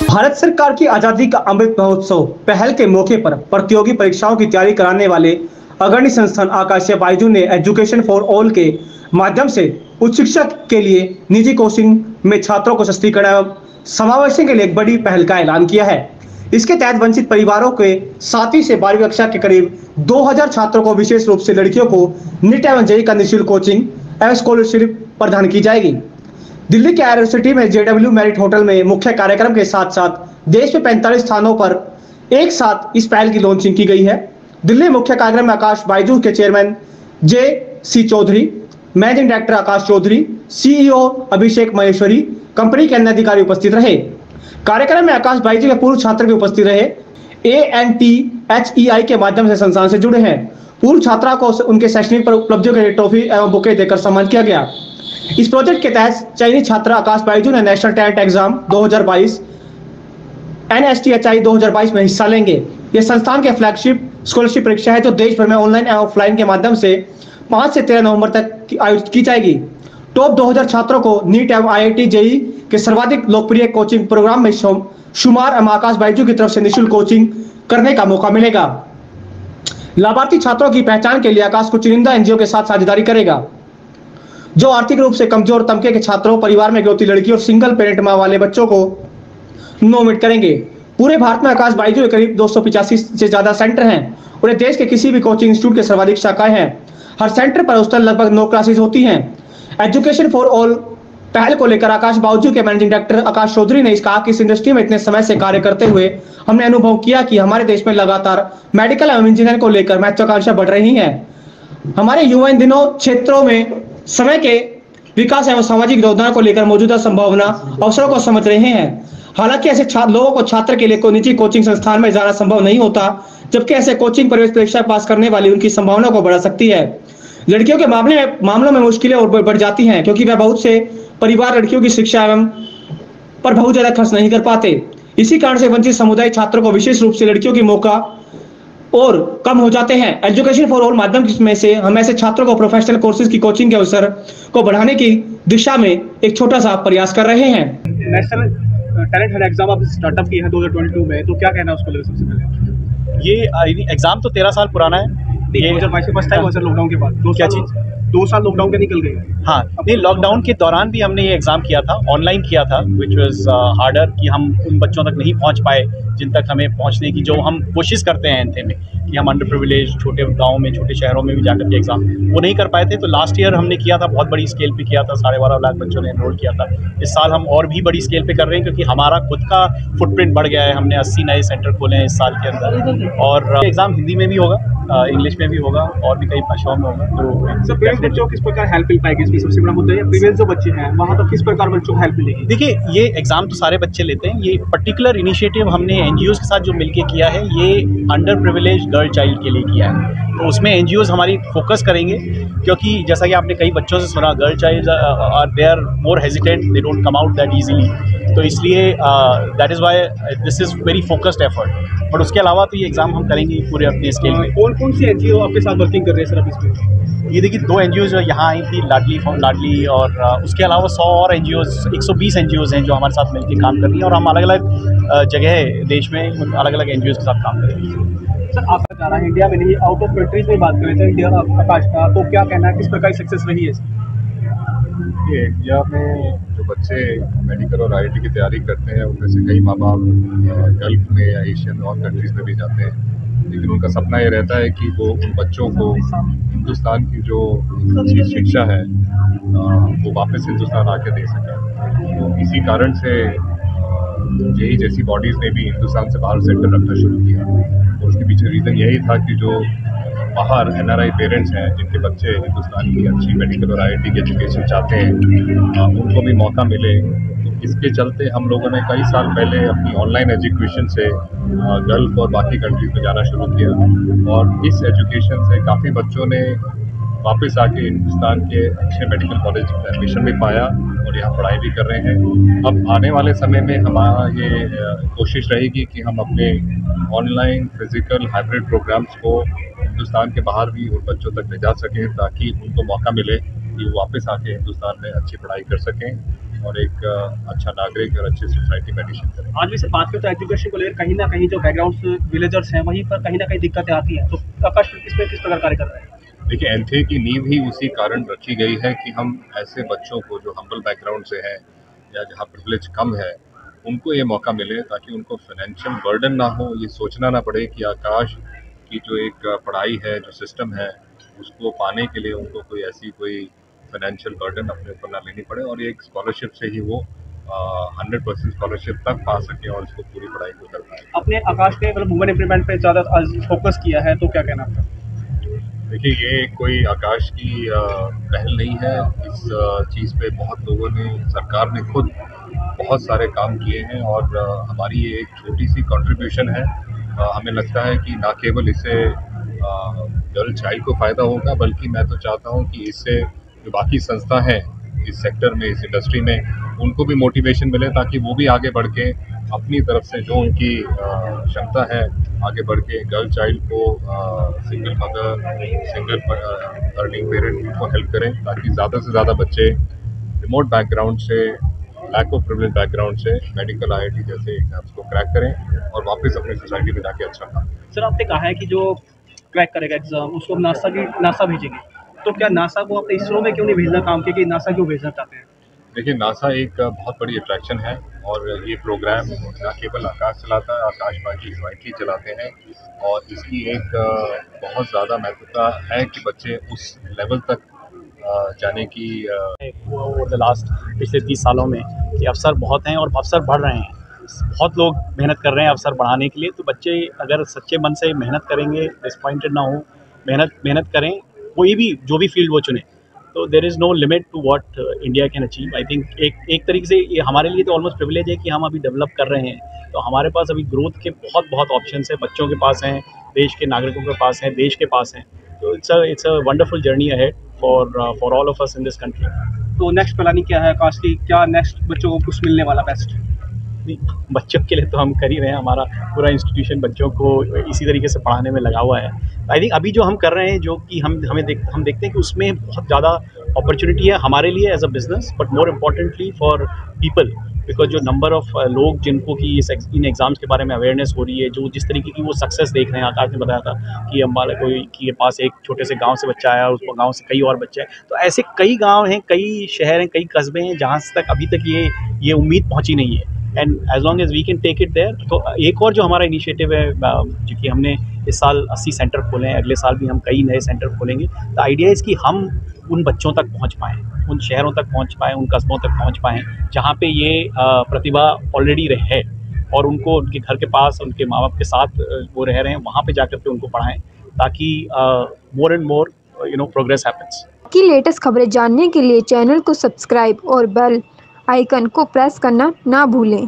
भारत सरकार की आजादी का अमृत महोत्सव पहल के मौके पर प्रतियोगी परीक्षाओं की तैयारी कराने वाले अग्रणी संस्थान आकाशीय बायजू ने एजुकेशन फॉर ऑल के माध्यम से उच्च शिक्षा के लिए निजी कोचिंग में छात्रों को सशक्तिकरण एवं समावेशन के लिए एक बड़ी पहल का ऐलान किया है। इसके तहत वंचित परिवारों के 7वीं से 12वीं कक्षा के करीब 2000 छात्रों को विशेष रूप से लड़कियों को नीट एवं जेईई का निःशुल्क कोचिंग एवं स्कॉलरशिप प्रदान की जाएगी। दिल्ली के यूनिवर्सिटी में JW मेरिट होटल में मुख्य कार्यक्रम के साथ साथ देश में 45 स्थानों पर एक साथ इस पहल की लॉन्चिंग की गई है। दिल्ली मुख्य कार्यक्रम में आकाश बायजू के chairman JC Chaudhary, managing director Aakash Chaudhary, CEO Abhishek Maheshwari, company के अन्य अधिकारी उपस्थित रहे। कार्यक्रम में आकाश बायजू के पूर्व छात्र भी उपस्थित रहे। ANTHEI के माध्यम से संस्थान से जुड़े हैं। पूर्व छात्रा को उनके शैक्षणिक पर उपलब्धियों के लिए ट्रॉफी एवं बुके देकर सम्मानित किया गया। इस प्रोजेक्ट के तहत चयनित छात्रा आकाश बायजू ने नेशनल टैलेंट एग्जाम 2022 NSTHI 2022 में हिस्सा लेंगे। यह संस्थान के फ्लैगशिप स्कॉलरशिप परीक्षा है जो देश भर में ऑनलाइन एवं ऑफलाइन के माध्यम से 5 से 13 नवंबर तक आयोजित की जाएगी। टॉप 2000 छात्रों को नीट एवं IIT JEE के सर्वाधिक लोकप्रिय कोचिंग प्रोग्राम में शुमार आकाश बायजू की तरफ से निःशुल्क कोचिंग करने का मौका मिलेगा। लाभार्थी छात्रों की पहचान के लिए आकाश को चुनिंदा NGO के साथ साझेदारी करेगा जो आर्थिक रूप से कमजोर तबके के छात्रों, परिवार में इकलौती लड़की और सिंगल पेरेंट मां वाले बच्चों को नोमिनेट करेंगे। पूरे भारत में आकाश बायजू के करीब 285 से ज्यादा सेंटर हैं और देश के किसी भी कोचिंग इंस्टीट्यूट के सर्वाधिक शाखाएं हैं। हर सेंटर पर औसतन लगभग 9 क्लासेस होती हैं। एजुकेशन फॉर ऑल पहल को लेकर आकाश बायजू के मैनेजिंग डायरेक्टर आकाश चौधरी ने कहा कि इस इंडस्ट्री में इतने समय से कार्य करते हुए हमने अनुभव किया कि हमारे देश में लगातार मेडिकल एवं इंजीनियरिंग को लेकर महत्वाकांक्षा बढ़ रही है। हमारे युवा इन दिनों क्षेत्रों में समय के विकास एवं सामाजिक योगदान को लेकर मौजूदा संभावना अवसरों को समझ रहे हैं। हालांकि ऐसे लोगों को छात्र के लिए कोई निजी कोचिंग संस्थान में जाना संभव नहीं होता, जबकि ऐसे कोचिंग प्रवेश परीक्षा पास करने वाली उनकी संभावना को बढ़ा सकती है। लड़कियों के मामलों में मुश्किलें और बढ़ जाती हैं क्योंकि वह बहुत से परिवार लड़कियों की शिक्षा एवं पर बहुत ज्यादा खर्च नहीं कर पाते। इसी कारण से वंचित समुदाय छात्रों को विशेष रूप से लड़कियों की मौका और कम हो जाते हैं। एजुकेशन फॉर ऑल माध्यम में से हम ऐसे छात्रों को प्रोफेशनल कोर्सेज की कोचिंग के अवसर को बढ़ाने की दिशा में एक छोटा सा प्रयास कर रहे हैं। नेशनल टैलेंट हंट एग्जाम आप स्टार्टअप की है 2022 में, तो क्या कहना है उसको लेकर? सबसे पहले ये एग्जाम तो 13 साल पुराना है। ये 2022 में फर्स्ट टाइम हुआ सर लॉकडाउन के बाद। क्या चीज़? 2 साल लॉकडाउन के निकल गए। हाँ, नहीं, लॉकडाउन के दौरान भी हमने ये एग्ज़ाम किया था, ऑनलाइन किया था, विच वाज हार्डर कि हम उन बच्चों तक नहीं पहुंच पाए जिन तक हमें पहुंचने की जो हम कोशिश करते हैं एंथे में कि हम अंडर प्रिविलेज छोटे गाँव में, छोटे शहरों में भी जाकर के एग्ज़ाम वो नहीं कर पाए थे। तो लास्ट ईयर हमने किया था, बहुत बड़ी स्केल पे किया था, 12.5 लाख बच्चों ने एनरोल किया था। इस साल हम और भी बड़ी स्केल पे कर रहे हैं क्योंकि हमारा खुद का फुटप्रिंट बढ़ गया है। हमने 80 नए सेंटर खोले हैं इस साल के अंदर और एग्ज़ाम हिंदी में भी होगा, इंग्लिश में भी होगा और भी कई भाषाओं में होगा। तो सर प्रीवियस बच्चों को किस प्रकार हेल्प मिल पाएगी? इसमें सबसे बड़ा मुद्दा है प्रीवियस जो बच्चे हैं वहाँ तक किस प्रकार बच्चों को हेल्प मिलेगी? देखिए, ये एग्ज़ाम तो सारे बच्चे लेते हैं। ये पर्टिकुलर इनिशिएटिव हमने NGOs के साथ जो मिलके किया है, ये अंडर प्रिविलेज गर्ल चाइल्ड के लिए किया है। तो उसमें NGOs हमारी फोकस करेंगे क्योंकि जैसा कि आपने कई बच्चों से सुना, girl child are they are more hesitant, they don't come out that easily. तो इसलिए that is why this is very focused effort. But उसके अलावा तो ये एग्ज़ाम हम करेंगे पूरे अपने स्केल में। कौन सी NGO आपके साथ वर्किंग कर रहे हैं सर अभी इसमें? ये देखिए, 2 NGOs जो यहाँ आई थी, लाडली और उसके अलावा 100 और NGOs, 120 NGOs हैं जो हमारे साथ मिलकर काम कर रही हैं और हम अलग अलग जगह देश में अलग अलग NGOs के साथ काम कर रहे हैं। सर आपका कहना है इंडिया में नहीं, आउट ऑफ कंट्रीज में बात करें तो इंडिया आकाश का, तो क्या कहना है, किस प्रकार सक्सेस रही है? ये इंडिया में जो बच्चे मेडिकल और IIT की तैयारी करते हैं उनमें से कई माँ बाप गल्फ में या एशियन और कंट्रीज़ में भी जाते हैं, लेकिन उनका सपना ये रहता है कि वो उन बच्चों को हिंदुस्तान की जो अच्छी शिक्षा है वो वापस हिंदुस्तान आके दे सकें। तो इसी कारण से JEE जैसी बॉडीज़ ने भी हिंदुस्तान से बाहर सेंटर रखना शुरू किया और उसके पीछे रीज़न यही था कि जो बाहर NRI पेरेंट्स हैं जिनके बच्चे हिंदुस्तान की अच्छी मेडिकल और IIT की एजुकेशन चाहते हैं, उनको भी मौका मिले। तो इसके चलते हम लोगों ने कई साल पहले अपनी ऑनलाइन एजुकेशन से गल्फ और बाकी कंट्रीज में जाना शुरू किया और इस एजुकेशन से काफ़ी बच्चों ने वापस आके हिंदुस्तान के अच्छे मेडिकल कॉलेज में एडमिशन भी पाया और यहाँ पढ़ाई भी कर रहे हैं। अब आने वाले समय में हमारा ये कोशिश रहेगी कि हम अपने ऑनलाइन फिजिकल हाइब्रिड प्रोग्राम्स को हिंदुस्तान के बाहर भी उन बच्चों तक ले जा सकें ताकि उनको मौका मिले कि वो वापस आके हिंदुस्तान में अच्छी पढ़ाई कर सकें और एक अच्छा नागरिक और अच्छी सोसाइटी में एडिशन करें। आज भी सिर्फ बात करें तो एजुकेशन को लेकर कहीं ना कहीं जो बैकग्राउंड विलेजर्स हैं वहीं पर कहीं ना कहीं दिक्कतें आती हैं, तो आकाश इसमें किस प्रकार कार्य कर रहे हैं? देखिए, एंथे की नींव ही उसी कारण रखी गई है कि हम ऐसे बच्चों को जो हम्बल बैकग्राउंड से हैं या जहाँ प्रिविलेज कम है, उनको ये मौका मिले ताकि उनको फाइनेंशियल बर्डन ना हो, ये सोचना ना पड़े कि आकाश की जो एक पढ़ाई है, जो सिस्टम है, उसको पाने के लिए उनको कोई फाइनेंशियल बर्डन अपने ऊपर ना लेनी पड़े और एक स्कॉलरशिप से ही वो 100% स्कॉलरशिप तक पा सकें और उसको पूरी पढ़ाई को कर पाए। अपने आकाश ने मतलब वुमेन एम्प्लॉयमेंट पे ज़्यादा फोकस किया है, तो क्या कहना आपका? देखिए, ये कोई आकाश की पहल नहीं है। इस चीज़ पे बहुत लोगों ने, सरकार ने खुद बहुत सारे काम किए हैं और हमारी ये एक छोटी सी कंट्रीब्यूशन है। हमें लगता है कि ना केवल इससे गर्ल चाइल्ड को फ़ायदा होगा, बल्कि मैं तो चाहता हूँ कि इससे जो बाकी संस्था हैं इस सेक्टर में, इस इंडस्ट्री में, उनको भी मोटिवेशन मिले ताकि वो भी आगे बढ़ के अपनी तरफ से जो उनकी क्षमता है आगे बढ़ के गर्ल चाइल्ड को, single mother, single earning parent को हेल्प करें ताकि ज़्यादा से ज़्यादा बच्चे रिमोट बैकग्राउंड से, लैक ऑफ प्रिविलेज बैकग्राउंड से मेडिकल IIT जैसे एग्जाम्स को क्रैक करें और वापस अपनी सोसाइटी में जाके अच्छा काम करें। सर, आपने कहा है कि जो क्रैक करेगा एग्जाम उसको नासा भेजेगी, तो क्या नासा को अपने इसरो में क्यों नहीं भेजना काम किया, कि नासा क्यों भेजना चाहते हैं? देखिए, नासा एक बहुत बड़ी अट्रैक्शन है और ये प्रोग्राम ना केवल आकाश चलाता है, आकाश बाकी स्वाइटली चलाते हैं और इसकी एक बहुत ज़्यादा महत्वता है कि बच्चे उस लेवल तक जाने की ओवर द लास्ट पिछले 30 सालों में कि अवसर बहुत हैं और अवसर बढ़ रहे हैं। बहुत लोग मेहनत कर रहे हैं अवसर बढ़ाने के लिए, तो बच्चे अगर सच्चे मन से मेहनत करेंगे, डिसअपॉइंटेड ना हो, मेहनत करें, कोई भी जो भी फील्ड वो चुने, तो there is no limit to what India can achieve. I think एक तरीके से ये हमारे लिए तो ऑलमोस्ट प्रिविलेज है कि हम अभी डेवलप कर रहे हैं, तो हमारे पास अभी ग्रोथ के बहुत ऑप्शंस हैं, बच्चों के पास हैं, देश के नागरिकों के पास हैं, देश के पास हैं। तो it's a wonderful journey ahead for all of us in this country. तो नेक्स्ट प्लानिंग क्या है आकाश की? क्या नेक्स्ट बच्चों को कुछ मिलने वाला बेस्ट? बच्चों के लिए तो हम कर ही रहे हैं, हमारा पूरा इंस्टीट्यूशन बच्चों को इसी तरीके से पढ़ाने में लगा हुआ है। आई थिंक अभी जो हम कर रहे हैं, जो कि हम देखते हैं कि उसमें बहुत ज़्यादा अपॉर्चुनिटी है हमारे लिए as a business, but more importantly for people, because जो नंबर ऑफ लोग जिनको कि इन एग्ज़ाम्स के बारे में अवेयरनेस हो रही है, जो जिस तरीके की वो सक्सेस देख रहे हैं। आकाश ने बताया था कि हमारे कोई के पास एक छोटे से गांव से बच्चा आया, उस गांव से कई और बच्चे हैं, तो ऐसे कई गांव हैं, कई शहर हैं, कई कस्बे हैं जहां तक अभी तक ये उम्मीद पहुंची नहीं है। And as long as we can take it there. तो एक और जो हमारा इनिशिएटिव है, जो कि हमने इस साल 80 सेंटर खोले हैं, अगले साल भी हम कई नए सेंटर खोलेंगे। द आइडिया इज़ कि हम उन बच्चों तक पहुंच पाएँ, उन शहरों तक पहुंच पाएँ, उन कस्बों तक पहुंच पाएँ जहाँ पे ये प्रतिभा ऑलरेडी है और उनको उनके घर के पास, उनके माँ बाप के साथ वो रह रहे हैं, वहाँ पे जाकर के उनको पढ़ाएँ ताकि more and more progress happens. की लेटेस्ट खबरें जानने के लिए चैनल को सब्सक्राइब और बेल आइकन को प्रेस करना ना भूलें।